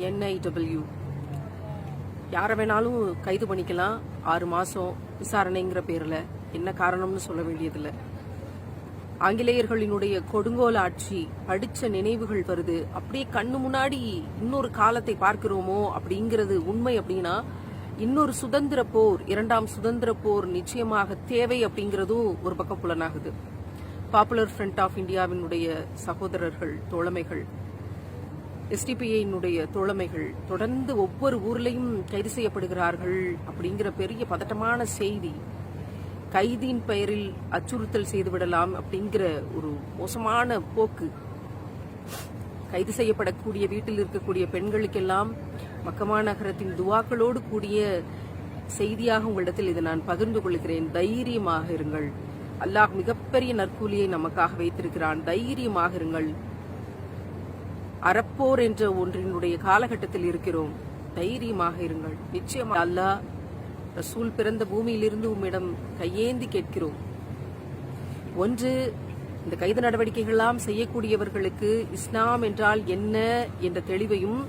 NIW யாரை வேணாலும் கைது பண்ணிக்கலாம். 6 மாசம் விசாரணைங்கிற பேர்ல என்ன காரணம்னு சொல்ல வேண்டியதில்லை. ஆங்கிலேயர்களினுடைய கொடுங்கோல் ஆட்சி படிச்ச நினைவுகள் வருது. அப்படியே கண்ணு முன்னாடி இன்னொரு காலத்தை பார்க்கிறோமோ அப்படிங்கிறது உண்மை. அப்படின்னா இன்னொரு சுதந்திர போர், 2ஆம் சுதந்திர போர் நிச்சயமாக தேவை அப்படிங்கிறதும் ஒரு பக்கம் புலனாகுது. பாப்புலர் ஃப்ரண்ட் ஆஃப் இந்தியாவினுடைய சகோதரர்கள், தோழமைகள், SDPI தோழமைகள் தொடர்ந்து ஒவ்வொரு ஊர்லயும் கைது செய்யப்படுகிறார்கள் அப்படிங்கிற பெரிய பதட்டமான செய்தி. கைதியின் பெயரில் அச்சுறுத்தல் செய்துவிடலாம் அப்படிங்கிற ஒரு மோசமான போக்கு. கைது செய்யப்படக்கூடிய வீட்டில் இருக்கக்கூடிய பெண்களுக்கெல்லாம் மக்கமா நகரத்தின் துவாக்களோடு கூடிய செய்தியாக உங்களிடத்தில் இதை நான் பகிர்ந்து கொள்கிறேன். தைரியமாக இருங்கள். அல்லாஹ் மிகப்பெரிய நற்கூலியை நமக்காக வைத்திருக்கிறான். தைரியமாக இருங்கள். அறப்போர் என்ற ஒன்றினுடைய காலகட்டத்தில் இருக்கிறோம். தைரியமாக இருங்கள். நிச்சயமாக அல்லாஹ் ரசூல் பிறந்த பூமியிலிருந்து உம்மிடம் கையேந்தி கேட்கிறோம். ஒன்று, இந்த கைது நடவடிக்கைகள்லாம் செய்யக்கூடியவர்களுக்கு இஸ்லாம் என்றால் என்ன என்ற தெளிவையும்,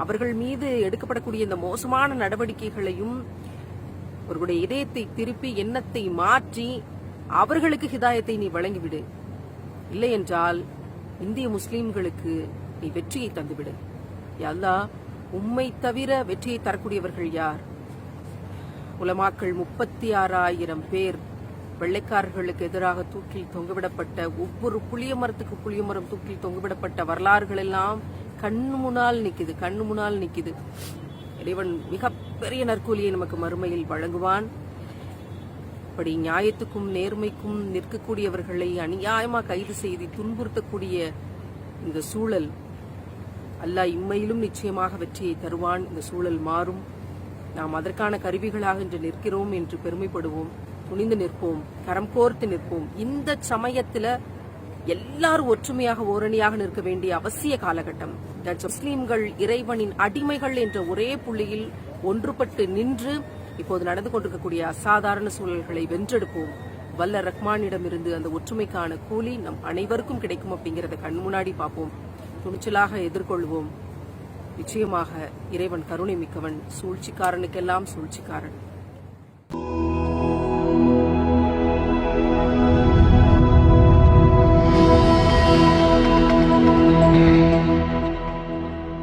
அவர்கள் மீது எடுக்கப்படக்கூடிய இந்த மோசமான நடவடிக்கைகளையும் அவர்களுடைய இதயத்தை திருப்பி எண்ணத்தை மாற்றி அவர்களுக்கு ஹிதாயத்தை நீ வழங்கிவிடு. இல்லை என்றால் இந்திய முஸ்லிம்களுக்கு நீ வெற்றியை தந்துவிடு. அல்லாஹ், உம்மை தவிர வெற்றியை தரக்கூடியவர்கள் யார்? உலமாக்கள் 36,000 பேர் வெள்ளைக்காரர்களுக்கு எதிராக தூக்கில் தொங்கவிடப்பட்ட, ஒவ்வொரு புளிய மரத்துக்கு புளிய மரம் தூக்கில் தொங்கவிடப்பட்ட வரலாறுகள் எல்லாம் கண்ணு முன்னால் நிக்குது. இறைவன் மிகப்பெரிய நற்கூலியை நமக்கு மறுமையில் வழங்குவான். அப்படி நியாயத்துக்கும் நேர்மைக்கும் நிற்கக்கூடியவர்களை அநியாயமா கைது செய்து துன்புறுத்தக்கூடிய இந்த சூழல், அல்லாஹ் இம்மையிலும் நிச்சயமாக வெற்றியை தருவான். இந்த சூழல் மாறும். நாம் அதற்கான கருவிகளாக இன்று நிற்கிறோம் என்று பெருமைப்படுவோம். துணிந்து நிற்போம், கரம் கோர்த்து நிற்போம். இந்த சமயத்துல எல்லாரும் ஒற்றுமையாக ஓரணியாக நிற்க வேண்டிய அவசிய காலகட்டம். முஸ்லிம்கள் இறைவனின் அடிமைகள் என்ற ஒரே புள்ளியில் ஒன்றுபட்டு நின்று இப்போது நடந்து கொண்டிருக்கக்கூடிய அசாதாரண சூழல்களை வென்றெடுப்போம். வல்ல ரஹ்மானிடமிருந்து அந்த ஒற்றுமைக்கான கூலி நம் அனைவருக்கும் கிடைக்கும் அப்படிங்கறத கண் முன்னாடி பார்ப்போம். துணிச்சலாக எதிர்கொள்வோம். நிச்சயமாக இறைவன் கருணை மிக்கவன், சூழ்ச்சிக்காரனுக்கெல்லாம் சூழ்ச்சிக்காரன்.